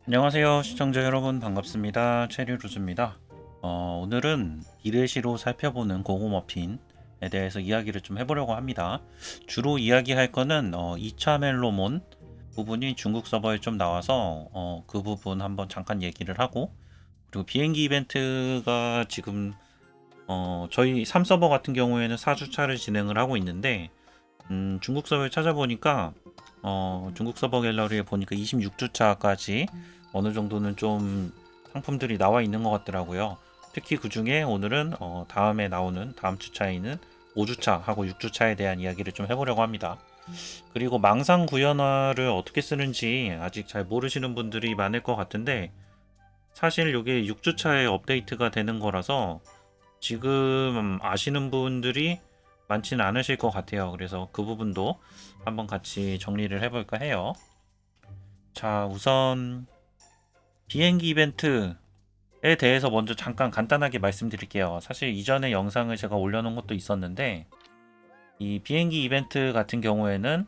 안녕하세요 시청자 여러분, 반갑습니다. 체리루즈입니다. 오늘은 디레시로 살펴보는 고고머핀에 대해서 이야기를 좀 해보려고 합니다. 주로 이야기할 거는 2차 멜로몬 부분이 중국 서버에 좀 나와서 그 부분 한번 잠깐 얘기를 하고, 그리고 비행기 이벤트가 지금 저희 3서버 같은 경우에는 4주차를 진행을 하고 있는데, 중국 서버에 찾아보니까 중국 서버 갤러리에 보니까 26주차까지 어느 정도는 좀 상품들이 나와 있는 것 같더라고요. 특히 그 중에 오늘은 다음에 나오는 다음 주차에 있는 5주차하고 6주차에 대한 이야기를 좀 해보려고 합니다. 그리고 망상 구현화를 어떻게 쓰는지 아직 잘 모르시는 분들이 많을 것 같은데, 사실 이게 6주차에 업데이트가 되는 거라서 지금 아시는 분들이 많지는 않으실 것 같아요. 그래서 그 부분도 한번 같이 정리를 해볼까 해요. 자, 우선 비행기 이벤트에 대해서 먼저 잠깐 간단하게 말씀드릴게요. 사실 이전에 영상을 제가 올려놓은 것도 있었는데, 이 비행기 이벤트 같은 경우에는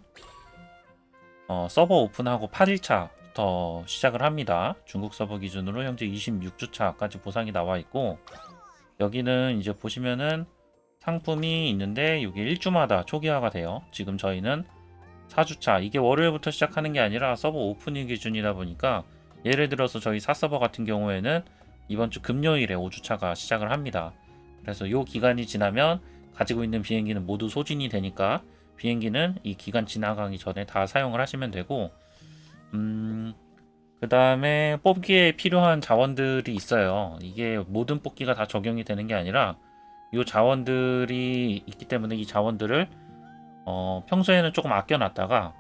서버 오픈하고 8일차부터 시작을 합니다. 중국 서버 기준으로 현재 26주차까지 보상이 나와 있고, 여기는 이제 보시면은 상품이 있는데 이게 1주마다 초기화가 돼요. 지금 저희는 4주차, 이게 월요일부터 시작하는 게 아니라 서버 오프닝 기준이다 보니까, 예를 들어서 저희 4서버 같은 경우에는 이번 주 금요일에 5주차가 시작을 합니다. 그래서 이 기간이 지나면 가지고 있는 비행기는 모두 소진이 되니까 비행기는 이 기간 지나가기 전에 다 사용을 하시면 되고, 그 다음에 뽑기에 필요한 자원들이 있어요. 이게 모든 뽑기가 다 적용이 되는 게 아니라 이 자원들이 있기 때문에 이 자원들을 평소에는 조금 아껴놨다가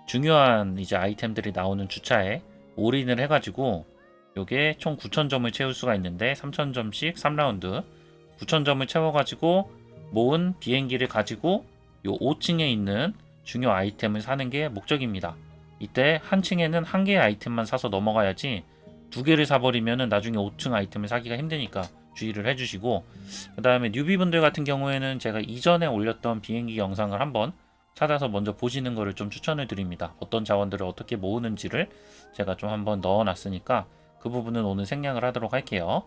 중요한 이제 아이템들이 나오는 주차에 올인을 해가지고, 요게 총 9,000점을 채울 수가 있는데 3,000점씩 3라운드 9,000점을 채워가지고 모은 비행기를 가지고 요 5층에 있는 중요 아이템을 사는 게 목적입니다. 이때 한 층에는 한 개의 아이템만 사서 넘어가야지, 두 개를 사버리면은 나중에 5층 아이템을 사기가 힘드니까 주의를 해주시고, 그 다음에 뉴비분들 같은 경우에는 제가 이전에 올렸던 비행기 영상을 한번 찾아서 먼저 보시는 것을 좀 추천을 드립니다. 어떤 자원들을 어떻게 모으는지를 제가 좀 한번 넣어놨으니까 그 부분은 오늘 생략을 하도록 할게요.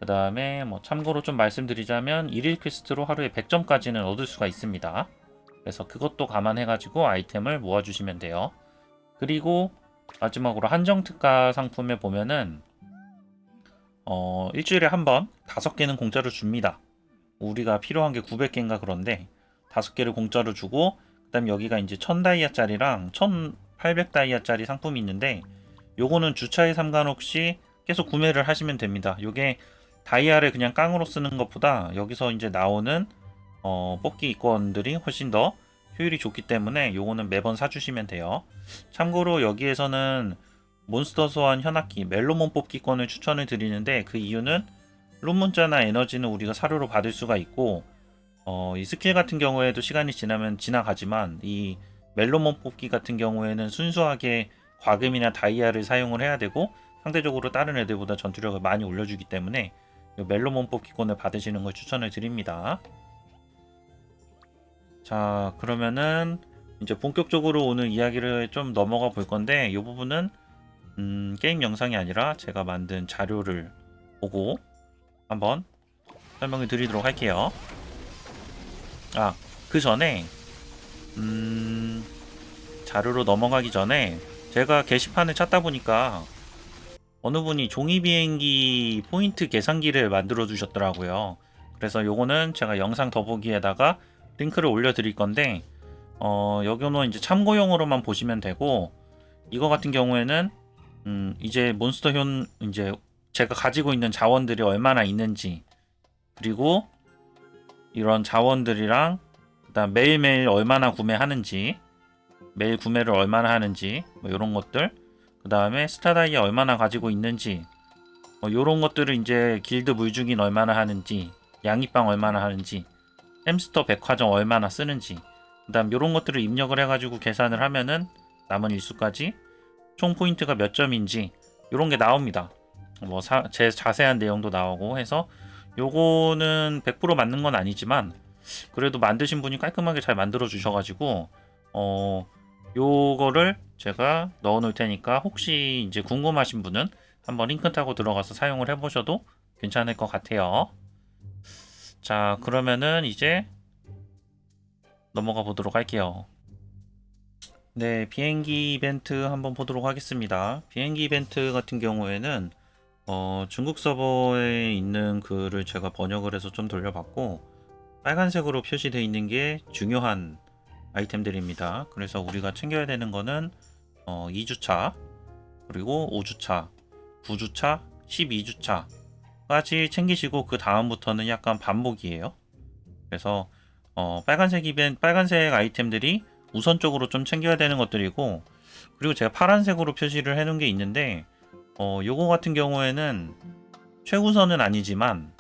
그 다음에 뭐 참고로 좀 말씀드리자면 1일 퀘스트로 하루에 100점까지는 얻을 수가 있습니다. 그래서 그것도 감안해가지고 아이템을 모아주시면 돼요. 그리고 마지막으로 한정 특가 상품에 보면은 일주일에 한 번 5개는 공짜로 줍니다. 우리가 필요한 게 900개인가 그런데 5개를 공짜로 주고, 그 다음 여기가 이제 1000다이아짜리랑 1800다이아짜리 상품이 있는데, 요거는 주차에 상관없이 계속 구매를 하시면 됩니다. 요게 다이아를 그냥 깡으로 쓰는 것보다 여기서 이제 나오는 뽑기 이권들이 훨씬 더 효율이 좋기 때문에 요거는 매번 사주시면 돼요. 참고로 여기에서는 몬스터 소환 현악기 멜로몬 뽑기권을 추천을 드리는데, 그 이유는 룸문자나 에너지는 우리가 사료로 받을 수가 있고, 이 스킬 같은 경우에도 시간이 지나면 지나가지만 이 멜로몬 뽑기 같은 경우에는 순수하게 과금이나 다이아를 사용을 해야 되고, 상대적으로 다른 애들보다 전투력을 많이 올려주기 때문에 이 멜로몬 뽑기권을 받으시는 걸 추천을 드립니다. 자, 그러면은 이제 본격적으로 오늘 이야기를 좀 넘어가 볼 건데, 이 부분은 게임 영상이 아니라 제가 만든 자료를 보고 한번 설명을 드리도록 할게요. 아, 그 전에 자료로 넘어가기 전에 제가 게시판을 찾다 보니까 어느 분이 종이 비행기 포인트 계산기를 만들어 주셨더라고요. 그래서 요거는 제가 영상 더보기에다가 링크를 올려 드릴 건데, 여기는 이제 참고용으로만 보시면 되고, 이거 같은 경우에는 이제 몬스터 효 이제 제가 가지고 있는 자원들이 얼마나 있는지, 그리고 이런 자원들이랑 그다음 매일매일 얼마나 구매하는지, 매일 구매를 얼마나 하는지, 뭐 이런 것들, 그 다음에 스타다이아 얼마나 가지고 있는지, 뭐 이런 것들을 이제 길드 물중인 얼마나 하는지, 양이빵 얼마나 하는지, 햄스터 백화점 얼마나 쓰는지, 그 다음 이런 것들을 입력을 해가지고 계산을 하면은 남은 일수까지 총 포인트가 몇 점인지 이런 게 나옵니다. 뭐 제 자세한 내용도 나오고 해서, 요거는 100% 맞는 건 아니지만 그래도 만드신 분이 깔끔하게 잘 만들어 주셔가지고 요거를 제가 넣어 놓을 테니까 혹시 이제 궁금하신 분은 한번 링크 타고 들어가서 사용을 해 보셔도 괜찮을 것 같아요. 자, 그러면은 이제 넘어가 보도록 할게요. 네, 비행기 이벤트 한번 보도록 하겠습니다. 비행기 이벤트 같은 경우에는 중국 서버에 있는 글을 제가 번역을 해서 좀 돌려봤고, 빨간색으로 표시되어 있는 게 중요한 아이템들입니다. 그래서 우리가 챙겨야 되는 거는 2주차, 그리고 5주차, 9주차, 12주차까지 챙기시고 그 다음부터는 약간 반복이에요. 그래서 빨간색 아이템들이 우선적으로 좀 챙겨야 되는 것들이고, 그리고 제가 파란색으로 표시를 해놓은 게 있는데 요거 같은 경우에는 최우선은 아니지만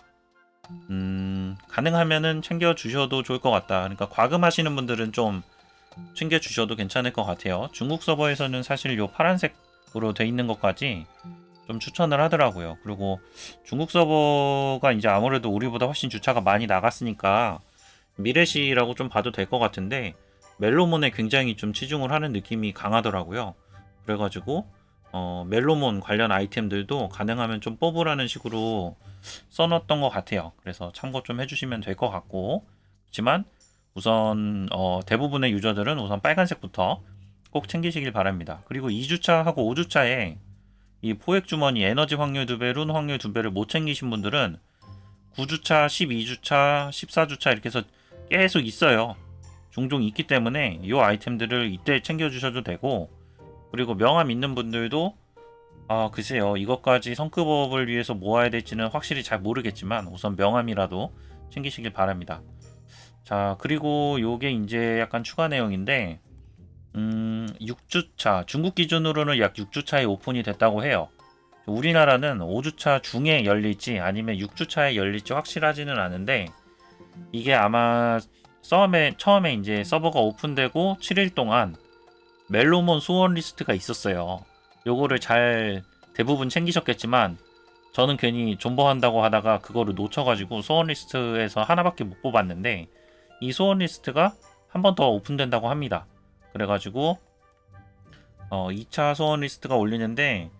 가능하면은 챙겨 주셔도 좋을 것 같다. 그러니까 과금하시는 분들은 좀 챙겨 주셔도 괜찮을 것 같아요. 중국 서버에서는 사실 요 파란색으로 돼 있는 것까지 좀 추천을 하더라고요. 그리고 중국 서버가 이제 아무래도 우리보다 훨씬 주차가 많이 나갔으니까 미래시라고 좀 봐도 될 것 같은데, 멜로몬에 굉장히 좀 치중을 하는 느낌이 강하더라고요. 그래가지고 멜로몬 관련 아이템들도 가능하면 좀 뽑으라는 식으로 써놨던 것 같아요. 그래서 참고 좀 해주시면 될 것 같고, 그렇지만 우선 대부분의 유저들은 우선 빨간색부터 꼭 챙기시길 바랍니다. 그리고 2주차하고 5주차에 이 포획 주머니 에너지 확률 2배, 룬 확률 2배를 못 챙기신 분들은 9주차, 12주차, 14주차 이렇게 해서 계속 있어요. 종종 있기 때문에 이 아이템들을 이때 챙겨주셔도 되고, 그리고 명함 있는 분들도 글쎄요, 이것까지 성급업을 위해서 모아야 될지는 확실히 잘 모르겠지만 우선 명함이라도 챙기시길 바랍니다. 자, 그리고 요게 이제 약간 추가 내용인데 6주차, 중국 기준으로는 약 6주차에 오픈이 됐다고 해요. 우리나라는 5주차 중에 열릴지 아니면 6주차에 열릴지 확실하지는 않은데, 이게 아마 처음에 이제 서버가 오픈되고 7일 동안 멜로몬 소원 리스트가 있었어요. 요거를 잘 대부분 챙기셨겠지만 저는 괜히 존버한다고 하다가 그거를 놓쳐가지고 소원 리스트에서 하나밖에 못 뽑았는데, 이 소원 리스트가 한 번 더 오픈된다고 합니다. 그래가지고 2차 소원 리스트가 올리는데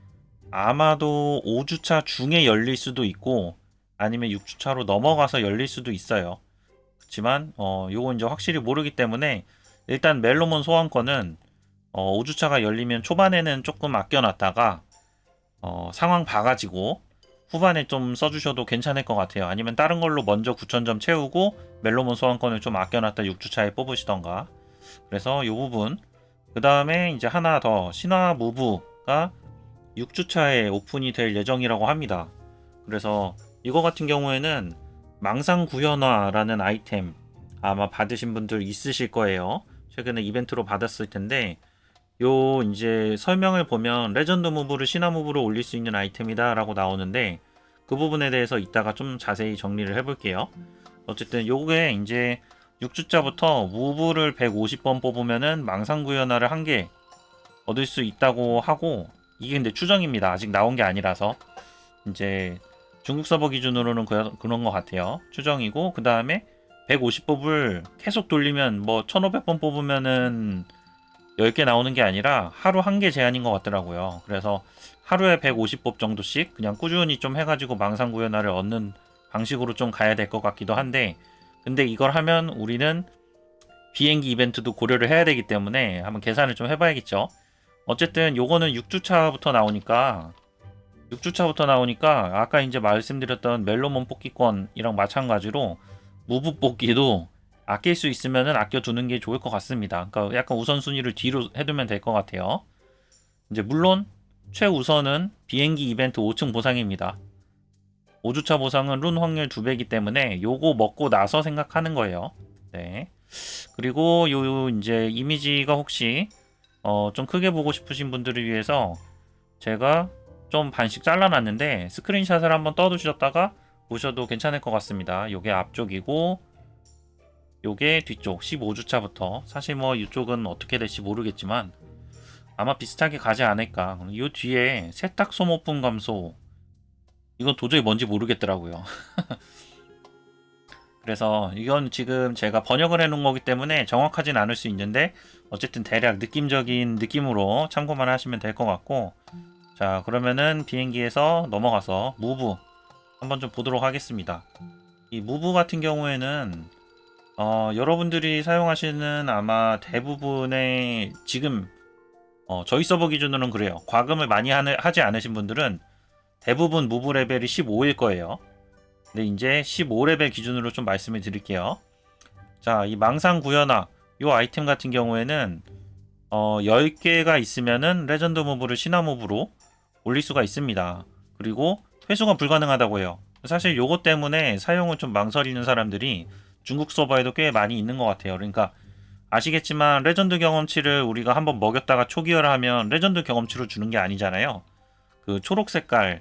아마도 5주차 중에 열릴 수도 있고 아니면 6주차로 넘어가서 열릴 수도 있어요. 그렇지만 요건 이제 확실히 모르기 때문에 일단 멜로몬 소환권은 5주차가 열리면 초반에는 조금 아껴놨다가 상황 봐가지고 후반에 좀 써주셔도 괜찮을 것 같아요. 아니면 다른 걸로 먼저 9,000점 채우고 멜로몬 소환권을 좀 아껴놨다 6주차에 뽑으시던가. 그래서 이 부분, 그 다음에 이제 하나 더 신화 무브가 6주차에 오픈이 될 예정이라고 합니다. 그래서 이거 같은 경우에는 망상 구현화라는 아이템 아마 받으신 분들 있으실 거예요. 최근에 이벤트로 받았을 텐데, 요 이제 설명을 보면 레전드 무브를 신화 무브로 올릴 수 있는 아이템이다 라고 나오는데, 그 부분에 대해서 이따가 좀 자세히 정리를 해볼게요. 어쨌든 요게 이제 6주차부터 무브를 150번 뽑으면은 망상 구현화를 한 개 얻을 수 있다고 하고, 이게 근데 추정입니다. 아직 나온 게 아니라서. 이제 중국 서버 기준으로는 그런 것 같아요. 추정이고, 그 다음에 150법을 계속 돌리면 뭐 1500번 뽑으면은 10개 나오는 게 아니라 하루 한 개 제한인 것 같더라고요. 그래서 하루에 150법 정도씩 그냥 꾸준히 좀 해가지고 망상 구현화를 얻는 방식으로 좀 가야 될 것 같기도 한데, 근데 이걸 하면 우리는 비행기 이벤트도 고려를 해야 되기 때문에 한번 계산을 좀 해봐야겠죠. 어쨌든 요거는 6주차부터 나오니까 아까 이제 말씀드렸던 멜로몬 뽑기권이랑 마찬가지로 무브 뽑기도 아낄 수 있으면은 아껴두는 게 좋을 것 같습니다. 그러니까 약간 우선순위를 뒤로 해두면 될 것 같아요. 이제 물론 최우선은 비행기 이벤트 5층 보상입니다. 5주차 보상은 룬 확률 2배이기 때문에 요거 먹고 나서 생각하는 거예요. 네. 그리고 요 이제 이미지가 혹시 좀 크게 보고 싶으신 분들을 위해서 제가 좀 반씩 잘라놨는데 스크린샷을 한번 떠두셨다가 보셔도 괜찮을 것 같습니다. 요게 앞쪽이고 요게 뒤쪽 15주차부터, 사실 뭐 이쪽은 어떻게 될지 모르겠지만 아마 비슷하게 가지 않을까. 요 뒤에 세탁 소모품 감소, 이건 도저히 뭔지 모르겠더라고요. 그래서 이건 지금 제가 번역을 해 놓은 거기 때문에 정확하진 않을 수 있는데 어쨌든 대략 느낌적인 느낌으로 참고만 하시면 될 것 같고, 자 그러면은 비행기에서 넘어가서 무브 한번 좀 보도록 하겠습니다. 이 무브 같은 경우에는 여러분들이 사용하시는 아마 대부분의 지금 저희 서버 기준으로는 그래요. 과금을 많이 하지 않으신 분들은 대부분 무브 레벨이 15일 거예요. 근데 이제 15레벨 기준으로 좀 말씀을 드릴게요. 자, 이 망상 구현화 요 아이템 같은 경우에는 10개가 있으면은 레전드 무브를 신화 무브로 올릴 수가 있습니다. 그리고 회수가 불가능하다고 해요. 사실 요것 때문에 사용을 좀 망설이는 사람들이 중국 서버에도 꽤 많이 있는 것 같아요. 그러니까 아시겠지만 레전드 경험치를 우리가 한번 먹였다가 초기화를 하면 레전드 경험치로 주는 게 아니잖아요. 그 초록 색깔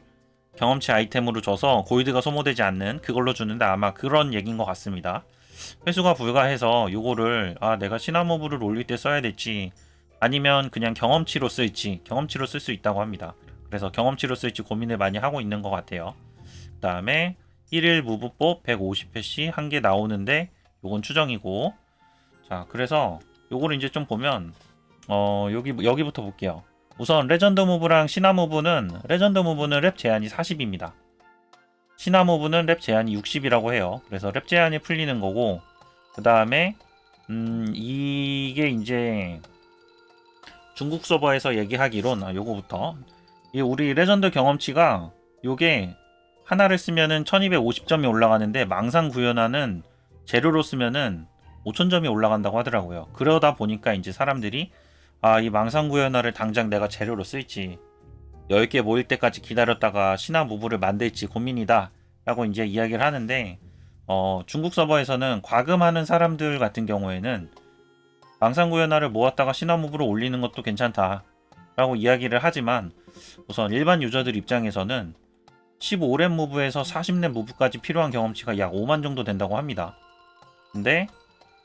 경험치 아이템으로 줘서 골드가 소모되지 않는 그걸로 주는데 아마 그런 얘기인 것 같습니다. 회수가 불가해서 요거를 내가 시나모브를 올릴 때 써야 될지 아니면 그냥 경험치로 쓸지, 경험치로 쓸 수 있다고 합니다. 그래서 경험치로 쓸지 고민을 많이 하고 있는 것 같아요. 그 다음에 1일 무브법 150회씩 한 개 나오는데 요건 추정이고, 자 그래서 요거를 이제 좀 보면 여기부터 볼게요. 우선 레전드 무브랑 신화 무브는, 레전드 무브는 랩 제한이 40입니다. 신화 무브는 랩 제한이 60이라고 해요. 그래서 랩 제한이 풀리는 거고, 그 다음에 이게 이제 중국 서버에서 얘기하기론 요거부터 우리 레전드 경험치가 요게 하나를 쓰면은 1250점이 올라가는데 망상 구현화는 재료로 쓰면은 5000점이 올라간다고 하더라고요. 그러다 보니까 이제 사람들이 이 망상 구현화를 당장 내가 재료로 쓸지 10개 모일 때까지 기다렸다가 신화 무브를 만들지 고민이다 라고 이제 이야기를 하는데, 중국 서버에서는 과금하는 사람들 같은 경우에는 망상 구현화를 모았다가 신화 무브로 올리는 것도 괜찮다 라고 이야기를 하지만, 우선 일반 유저들 입장에서는 15렙 무브에서 40렙 무브까지 필요한 경험치가 약 5만 정도 된다고 합니다. 근데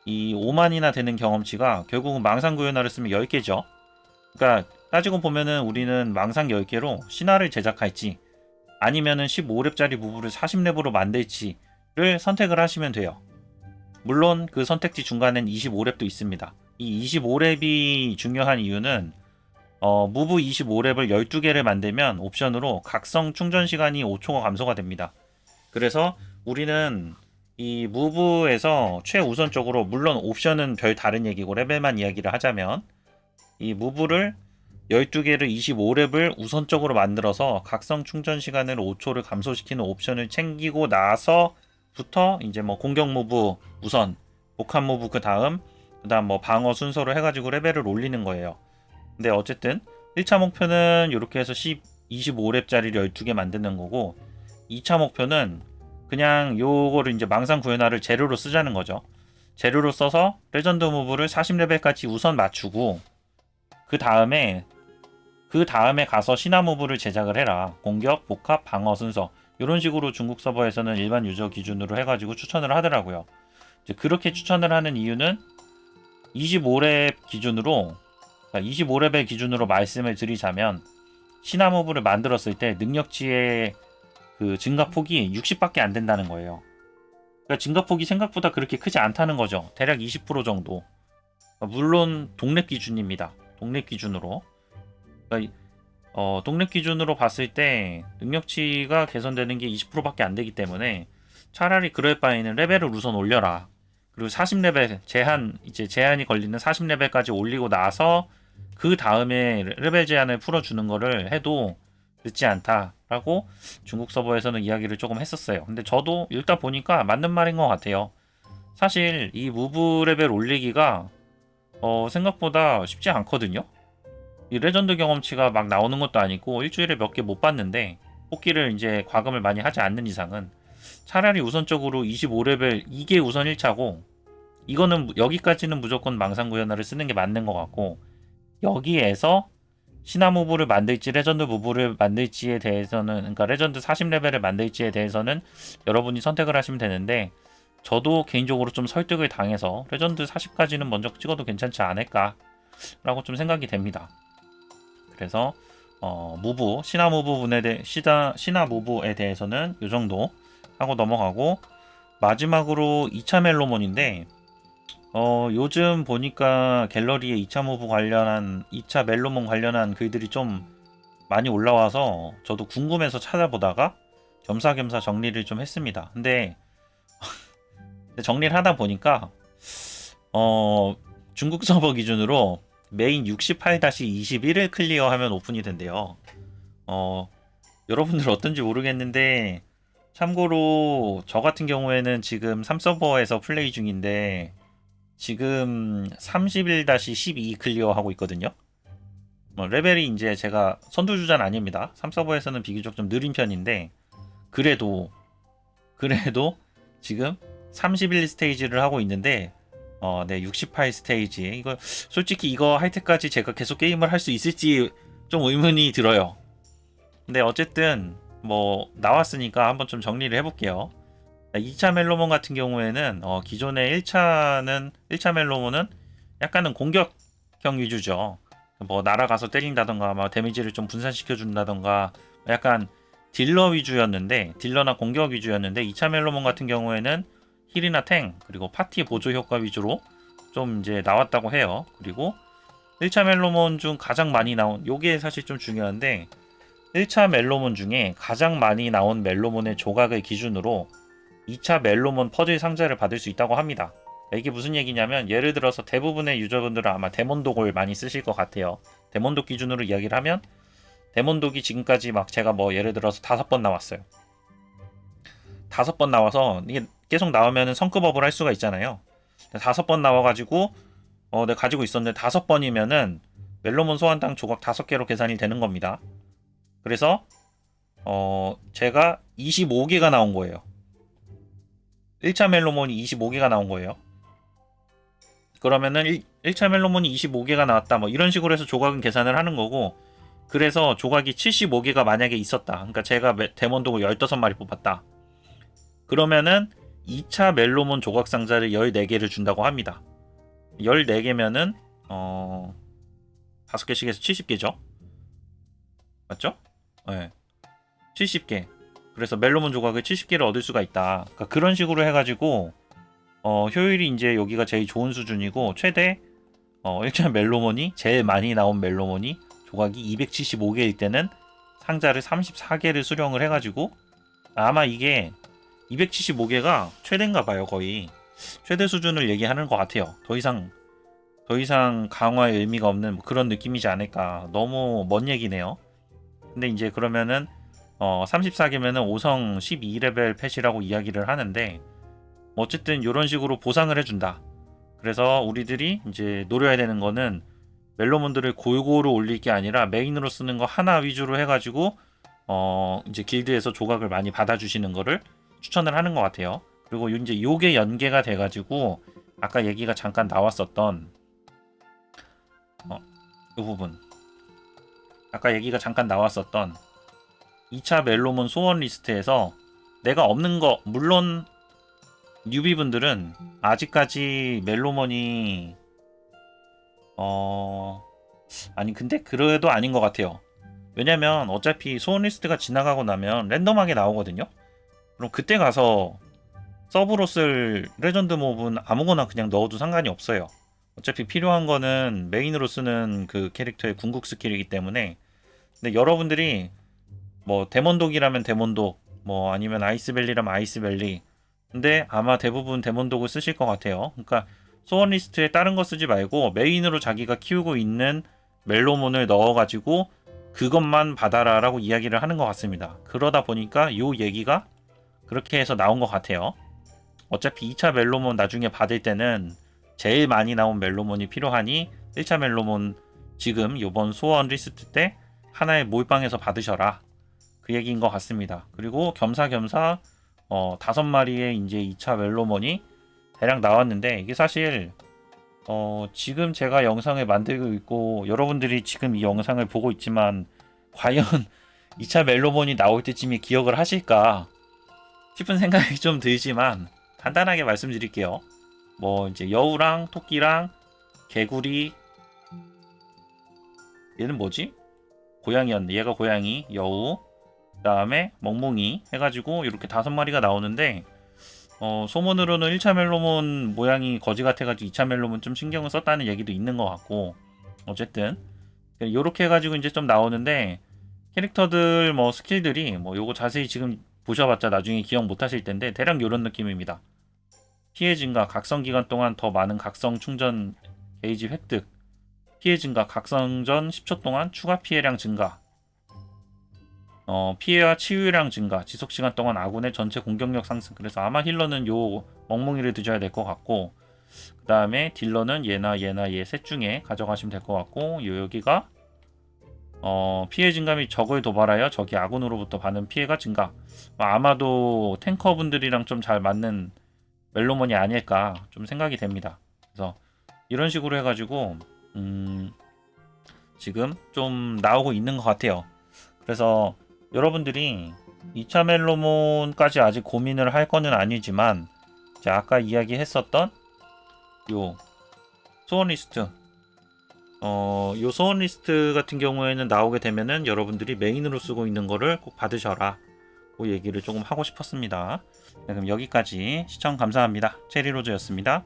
이 5만이나 되는 경험치가 결국은 망상 구현화를 쓰면 10개죠. 그러니까 따지고 보면은 우리는 망상 10개로 신화를 제작할지 아니면은 15렙짜리 무브를 40렙으로 만들지를 선택을 하시면 돼요. 물론 그 선택지 중간엔 25렙도 있습니다. 이 25렙이 중요한 이유는 무브 25렙을 12개를 만들면 옵션으로 각성 충전 시간이 5초가 감소가 됩니다. 그래서 우리는 이 무브에서 최우선적으로, 물론 옵션은 별 다른 얘기고 레벨만 이야기를 하자면, 이 무브를 12개를 25렙을 우선적으로 만들어서 각성 충전 시간을 5초를 감소시키는 옵션을 챙기고 나서부터 이제 뭐 공격 무브 우선, 복합 무브 그 다음 뭐 방어 순서로 해가지고 레벨을 올리는 거예요. 근데 어쨌든 1차 목표는 이렇게 해서 25렙짜리를 12개 만드는 거고, 2차 목표는 그냥 요거를 이제 망상 구현화를 재료로 쓰자는 거죠. 재료로 써서 레전드 무브를 40레벨까지 우선 맞추고, 그 다음에 가서 신화 무브를 제작을 해라. 공격, 복합, 방어 순서. 이런 식으로 중국 서버에서는 일반 유저 기준으로 해가지고 추천을 하더라고요. 이제 그렇게 추천을 하는 이유는 25렙 기준으로, 25레벨 기준으로 말씀을 드리자면, 신화 무브를 만들었을 때 능력치의 그 증가폭이 60밖에 안 된다는 거예요. 그러니까 증가폭이 생각보다 그렇게 크지 않다는 거죠. 대략 20% 정도. 물론 동렙 기준입니다. 동렙 기준으로. 그러니까 동렙 기준으로 봤을 때 능력치가 개선되는 게 20%밖에 안 되기 때문에 차라리 그럴 바에는 레벨을 우선 올려라. 그리고 40레벨 제한이 걸리는 40레벨까지 올리고 나서 그 다음에 레벨 제한을 풀어주는 거를 해도 늦지 않다라고 중국 서버에서는 이야기를 조금 했었어요. 근데 저도 읽다 보니까 맞는 말인 것 같아요. 사실 이 무브 레벨 올리기가 생각보다 쉽지 않거든요. 이 레전드 경험치가 막 나오는 것도 아니고 일주일에 몇 개 못 봤는데, 뽑기를 이제 과금을 많이 하지 않는 이상은 차라리 우선적으로 25레벨 이게 우선 1차고, 이거는 여기까지는 무조건 망상 구현화를 쓰는 게 맞는 것 같고, 여기에서 신화 무브를 만들지 레전드 무브를 만들지에 대해서는, 그러니까 레전드 40레벨을 만들지에 대해서는 여러분이 선택을 하시면 되는데, 저도 개인적으로 좀 설득을 당해서 레전드 40까지는 먼저 찍어도 괜찮지 않을까 라고 좀 생각이 됩니다. 그래서 무브, 신화 무브에 대해서는 이 정도 하고 넘어가고, 마지막으로 2차 멜로몬인데 요즘 보니까 갤러리에 2차 무브 관련한 2차 멜로몬 관련한 글들이 좀 많이 올라와서 저도 궁금해서 찾아보다가 겸사겸사 정리를 좀 했습니다. 근데 정리를 하다 보니까 중국 서버 기준으로 메인 68-21을 클리어하면 오픈이 된대요. 여러분들 어떤지 모르겠는데 참고로 저 같은 경우에는 지금 3서버에서 플레이 중인데 지금 31-12 클리어하고 있거든요. 레벨이 이제 제가 선두주자는 아닙니다. 3서버에서는 비교적 좀 느린 편인데 그래도 지금 31 스테이지를 하고 있는데 네, 68 스테이지. 이거 솔직히 이거 할 때까지 제가 계속 게임을 할 수 있을지 좀 의문이 들어요. 근데 어쨌든 뭐 나왔으니까 한번 좀 정리를 해볼게요. 2차 멜로몬 같은 경우에는 기존의 1차 멜로몬은 약간은 공격형 위주죠. 뭐 날아가서 때린다던가 막 데미지를 좀 분산시켜 준다던가 약간 딜러 위주였는데 딜러나 공격 위주였는데 2차 멜로몬 같은 경우에는 힐이나 탱 그리고 파티 보조 효과 위주로 좀 이제 나왔다고 해요. 그리고 1차 멜로몬 중 가장 많이 나온 요게 사실 좀 중요한데 1차 멜로몬 중에 가장 많이 나온 멜로몬의 조각을 기준으로 2차 멜로몬 퍼즐 상자를 받을 수 있다고 합니다. 이게 무슨 얘기냐면 예를 들어서 대부분의 유저분들은 아마 데몬독을 많이 쓰실 것 같아요. 데몬독 기준으로 이야기를 하면 데몬독이 지금까지 막 제가 뭐 예를 들어서 5번 나왔어요. 5번 나와서 이게 계속 나오면은 성급업을 할 수가 있잖아요. 5번 나와가지고 내가 가지고 있었는데 5번이면은 멜로몬 소환당 조각 5개로 계산이 되는 겁니다. 그래서 제가 25개가 나온 거예요. 1차 멜로몬이 25개가 나온 거예요. 그러면은 1차 멜로몬이 25개가 나왔다 뭐 이런 식으로 해서 조각은 계산을 하는 거고 그래서 조각이 75개가 만약에 있었다. 그러니까 제가 데몬독을 15마리 뽑았다. 그러면은 2차 멜로몬 조각 상자를 14개를 준다고 합니다. 14개면은 5개씩 해서 70개죠. 맞죠? 네. 70개. 그래서 멜로몬 조각을 70개를 얻을 수가 있다. 그러니까 그런 식으로 해가지고 효율이 이제 여기가 제일 좋은 수준이고 최대 1차 멜로몬이 제일 많이 나온 멜로몬이 조각이 275개일 때는 상자를 34개를 수령을 해가지고 아마 이게 275개가 최대인가 봐요. 거의 최대 수준을 얘기하는 것 같아요. 더 이상 강화의 의미가 없는 그런 느낌이지 않을까. 너무 먼 얘기네요. 근데 이제 그러면은 34개면은 5성 12레벨 펫이라고 이야기를 하는데 어쨌든 이런 식으로 보상을 해준다. 그래서 우리들이 이제 노려야 되는 거는 멜로몬들을 골고루 올릴 게 아니라 메인으로 쓰는 거 하나 위주로 해가지고 이제 길드에서 조각을 많이 받아주시는 거를 추천을 하는 것 같아요. 그리고 이제 요게 연계가 돼가지고 아까 얘기가 잠깐 나왔었던 이 부분 아까 얘기가 잠깐 나왔었던 2차 멜로몬 소원 리스트에서 내가 없는 거 물론 뉴비분들은 아직까지 멜로몬이 아니 근데 그래도 아닌 것 같아요. 왜냐면 어차피 소원 리스트가 지나가고 나면 랜덤하게 나오거든요. 그럼 그때 가서 서브로 쓸 레전드 몹은 아무거나 그냥 넣어도 상관이 없어요. 어차피 필요한 거는 메인으로 쓰는 그 캐릭터의 궁극 스킬이기 때문에. 근데 여러분들이 뭐 데몬독이라면 데몬독, 뭐 아니면 아이스밸리라면 아이스밸리. 근데 아마 대부분 데몬독을 쓰실 것 같아요. 그러니까 소원 리스트에 다른 거 쓰지 말고 메인으로 자기가 키우고 있는 멜로몬을 넣어가지고 그것만 받아라 라고 이야기를 하는 것 같습니다. 그러다 보니까 요 얘기가 그렇게 해서 나온 것 같아요. 어차피 2차 멜로몬 나중에 받을 때는 제일 많이 나온 멜로몬이 필요하니 1차 멜로몬 지금 요번 소원 리스트 때 하나의 몰빵해서 받으셔라. 그 얘기인 것 같습니다. 그리고 겸사겸사 5마리의 이제 2차 멜로몬이 대략 나왔는데 이게 사실 지금 제가 영상을 만들고 있고 여러분들이 지금 이 영상을 보고 있지만 과연 2차 멜로몬이 나올 때쯤에 기억을 하실까 싶은 생각이 좀 들지만 간단하게 말씀드릴게요. 뭐 이제 여우랑 토끼랑 개구리 얘는 뭐지? 고양이였는데 얘가 고양이, 여우, 그 다음에 멍멍이 해가지고 이렇게 5마리가 나오는데 소문으로는 1차 멜로몬 모양이 거지 같아가지고 2차 멜로몬 좀 신경을 썼다는 얘기도 있는 것 같고, 어쨌든 요렇게 해가지고 이제 좀 나오는데, 캐릭터들 뭐 스킬들이 뭐 요거 자세히 지금 보셔봤자 나중에 기억 못 하실 텐데 대략 요런 느낌입니다. 피해 증가, 각성 기간 동안 더 많은 각성 충전 게이지 획득, 피해 증가, 각성전 10초 동안 추가 피해량 증가, 피해와 치유량 증가, 지속 시간 동안 아군의 전체 공격력 상승. 그래서 아마 힐러는 요 멍멍이를 드셔야 될 것 같고, 그 다음에 딜러는 얘나 얘 셋 중에 가져가시면 될 것 같고, 여기가 피해 증가 및 적을 도발하여 적이 아군으로부터 받는 피해가 증가. 아마도 탱커분들이랑 좀 잘 맞는 멜로몬이 아닐까 좀 생각이 됩니다. 그래서 이런 식으로 해가지고 지금 좀 나오고 있는 것 같아요. 그래서 여러분들이 2차 멜로몬까지 아직 고민을 할 거는 아니지만, 자, 아까 이야기했었던 요 소원 리스트, 요 소원 리스트 같은 경우에는 나오게 되면은 여러분들이 메인으로 쓰고 있는 거를 꼭 받으셔라, 그 얘기를 조금 하고 싶었습니다. 네, 그럼 여기까지 시청 감사합니다. 체리로즈였습니다.